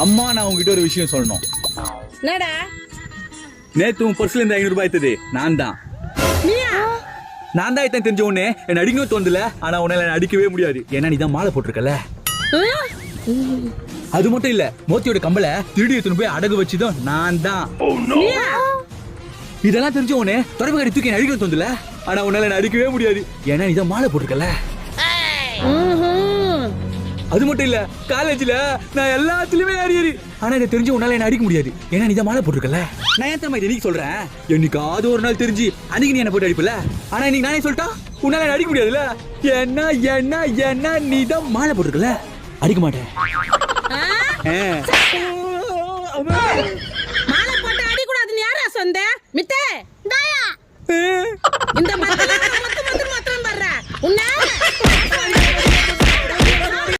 அம்மா நான் உங்ககிட்ட ஒரு விஷயம் சொல்லணும். என்னடா? நேத்து உன் பர்ஸ்ல இருந்து 500 ரூபாய் எடுத்தது நான் தான். நான் தான் இத்தனை தெரிஞ்ச உடனே என்ன அடிக்கணும் தோந்தல. ஆனா உன்னால என்ன அடிக்கவே முடியாது. ஏன்னா நீ தான் மாலை போட்டிருக்கல. அது மட்டும் இல்ல, மோத்தியோட கம்பல திருடி எடுத்துன்னு போய் அடகு வச்சதும் நான் தான். இதெல்லாம் தெரிஞ்ச உடனே தொடர்பு கடி தூக்கி அடிக்கணும் தோந்தல. ஆனா உன்னால என்ன அடிக்கவே முடியாது. ஏன்னா நீ தான் மாலை போட்டிருக்கல. அது மட்டும் இல்ல, காலேஜ்ல நான் எல்லாத்துலயுமே அரியரு. ஆனா இதை தெரிஞ்சு உன்னால என்ன அடிக்க முடியாது. ஏன்னா நீ தான் மாலை போட்டிருக்கல. நான் ஏன் தெரியுமா இன்னைக்கு சொல்றேன், என்னைக்காவது ஒரு நாள் தெரிஞ்சு அன்னைக்கு நீ என்ன போட்டு அடிப்பல. ஆனா இன்னைக்கு நானே சொல்லிட்டா உன்னால என்ன அடிக்க முடியாதுல்ல. என்ன என்ன என்ன நீ தான் மாலை போட்டிருக்கல. அடிக்க மாட்டேன். மாலை போட்டு அடி கூடாதுன்னு யாரா சொந்த? மித்தே இந்த மத்தல மொத்தம் வர்ற உன்ன